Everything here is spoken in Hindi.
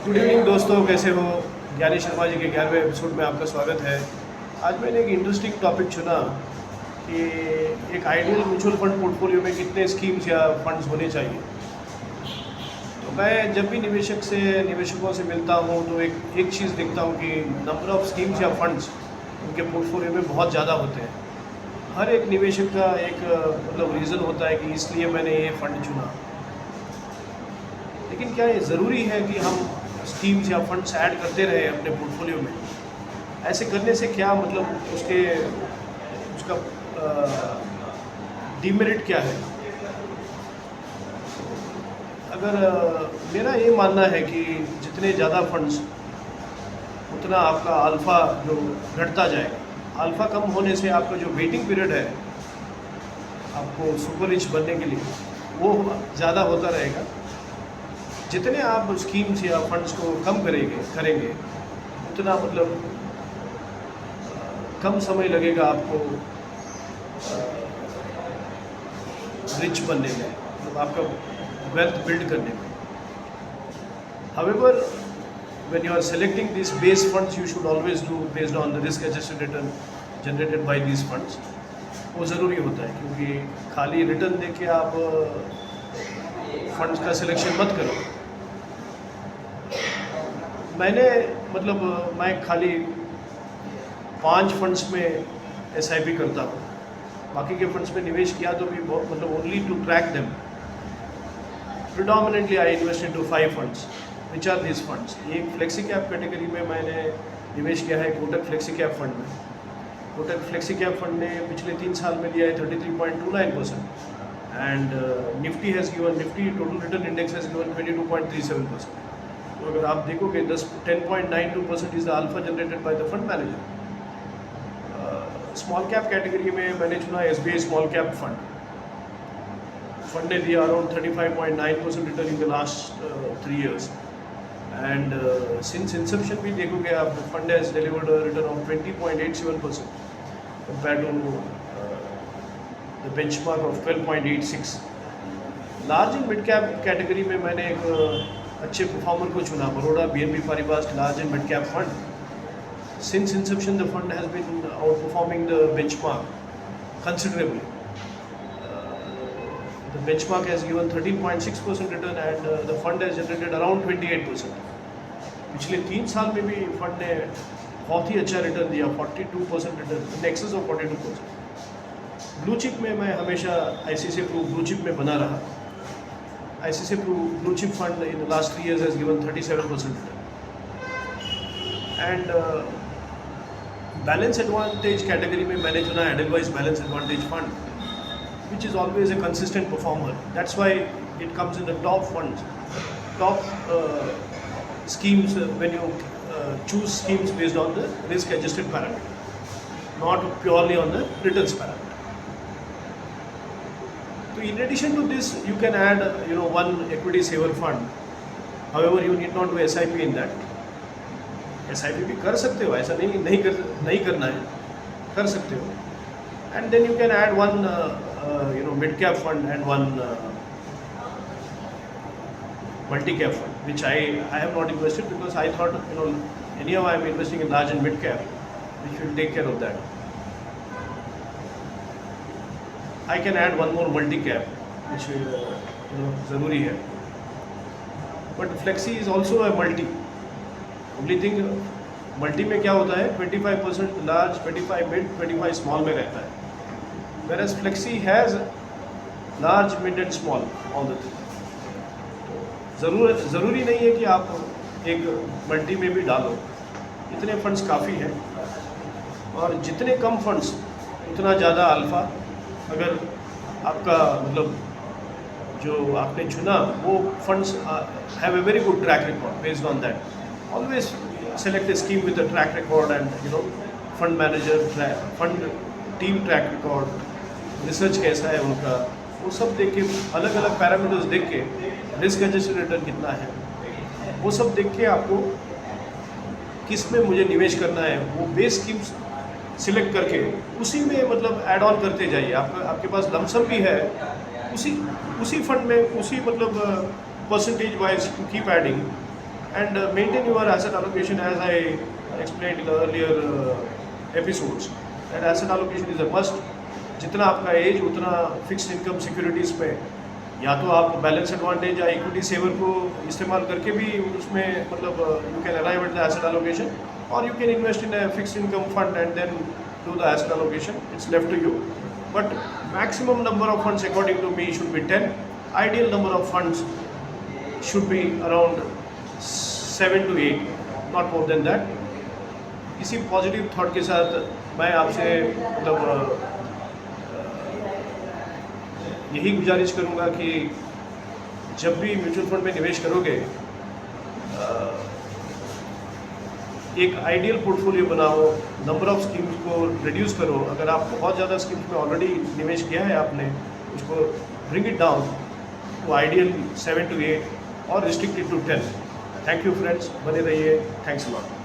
गुड इवनिंग दोस्तों, कैसे हो। ज्ञानी शर्मा जी के 11वें एपिसोड में आपका स्वागत है। आज मैंने एक इंटरेस्टिंग टॉपिक चुना कि एक आइडियल म्यूचुअल फंड पोर्टफोलियो में कितने स्कीम्स या फंड्स होने चाहिए। तो मैं जब भी निवेशकों से मिलता हूँ तो एक चीज़ देखता हूँ कि नंबर ऑफ़ स्कीम्स या फंड्स उनके पोर्टफोलियो में बहुत ज़्यादा होते हैं। हर एक निवेशक का एक मतलब रीज़न होता है कि इसलिए मैंने ये फ़ंड चुना। लेकिन क्या ये ज़रूरी है कि हम स्कीम्स या फंड्स ऐड करते रहे अपने पोर्टफोलियो में? ऐसे करने से क्या मतलब उसका डीमेरिट क्या है? अगर मेरा ये मानना है कि जितने ज़्यादा फंड्स उतना आपका अल्फ़ा जो घटता जाएगा। अल्फ़ा कम होने से आपका जो वेटिंग पीरियड है आपको सुपर रिच बनने के लिए वो ज़्यादा होता रहेगा। जितने आप स्कीम्स या फंड्स को कम करेंगे उतना मतलब कम समय लगेगा आपको रिच बनने में, मतलब आपका वेल्थ बिल्ड करने में। However when you are selecting these base funds you should always do based on the risk adjusted return generated by these funds। वो ज़रूरी होता है क्योंकि खाली रिटर्न देके आप फंड्स का सिलेक्शन मत करो। मैं खाली 5 फंड्स में SIP करता हूँ। बाकी के फंड्स में निवेश किया तो भी बहुत मतलब only to track them. Predominantly I invest into 5 funds which are this funds. एक फ्लेक्सी कैप कैटेगरी में मैंने निवेश किया है कोटक फ्लेक्सी कैप फंड में। कोटक फ्लेक्सी कैप फंड ने पिछले 3 साल में दिया है 33.29% and Nifty total return index has given 22.37%। तो अगर आप देखोगे 10.92% is the alpha generated by the fund manager. Small cap category में मैंने चुना SBI स्मॉल कैप फंड ने दिया around 35.9% return in the last 3 years and since inception भी देखोगे आप fund has delivered return of 20.87% compare to the benchmark of 12.86। Large and mid cap category में मैंने एक अच्छे परफॉर्मर को चुना, Baroda BNP Paribas large and mid cap fund. Since inception the fund has been outperforming the benchmark considerably। The benchmark has given 13.6% return and the fund has generated around 28%। पिछले 3 साल में भी फंड ने बहुत ही अच्छा रिटर्न दिया, 42% return, in excess of 42%। Blue chip में मैं हमेशा ICICI Pru ब्लू चिप में बना रहा। ICICI Pru blue chip fund in the last 3 years has given 37% return and balance advantage category में मैंने चुना Edelweiss balance advantage fund which is always a consistent performer। That's why it comes in the top funds, top schemes when you choose schemes based on the risk adjusted parameter, not purely on the returns parameter। So in addition to this you can add one equity saver fund। However you need not do SIP in that। SIP भी कर सकते हो, ऐसा नहीं करना है, कर सकते हो। And then you can add one mid cap fund and one multi cap fund, which I have not invested because I thought anyhow I am investing in large and mid cap, which will take care of that। I can add one more multi cap, which ज़रूरी है। But flexi is also a multi। Only thing multi में क्या होता है 25% लार्ज, 25 मिड, 25 स्मॉल में रहता है। Whereas Flexi has large, mid and small all the things। ज़रूरी नहीं है कि आप एक मल्टी में भी डालो, इतने फंड्स काफ़ी हैं और जितने कम फंड्स उतना ज़्यादा अल्फ़ा। अगर आपका मतलब जो आपने चुना वो funds have a very good track record, based on that always select A scheme with a track record end fund manager fund team track record, research कैसा है उनका, वो सब देख के अलग अलग पैरामीटर्स देख के रिस्क एडजस्टेड रिटर्न कितना है वो सब देख के आपको किस में मुझे निवेश करना है वो बेस स्कीम्स सिलेक्ट करके उसी में मतलब ऐड ऑन करते जाइए। आपके पास लमसम भी है उसी फंड में उसी मतलब percentage wise keep adding and maintain your asset allocation as I explained in the earlier episodes. And asset allocation is a must. जितना आपका एज उतना फिक्स्ड इनकम सिक्योरिटीज़ पे या तो आप बैलेंस एडवांटेज या इक्विटी सेवर को इस्तेमाल करके भी उसमें मतलब you can arrive at the asset allocation, और you can invest in a fixed income fund and then do the asset allocation. It's left to you, but maximum number of funds according to me should be 10. Ideal number of funds should be around 7 to 8, not more than that. इसी पॉजिटिव थॉट के साथ मैं आपसे मतलब यही गुजारिश करूंगा कि जब भी म्यूचुअल फंड में निवेश करोगे एक आइडियल पोर्टफोलियो बनाओ, नंबर ऑफ स्कीम्स को रिड्यूस करो. अगर आप बहुत ज़्यादा स्कीम्स में ऑलरेडी निवेश किया है आपने, उसको bring it down to ideal 7 to 8 और restricted to 10. Thank you friends, बने रहिए. Thanks a lot.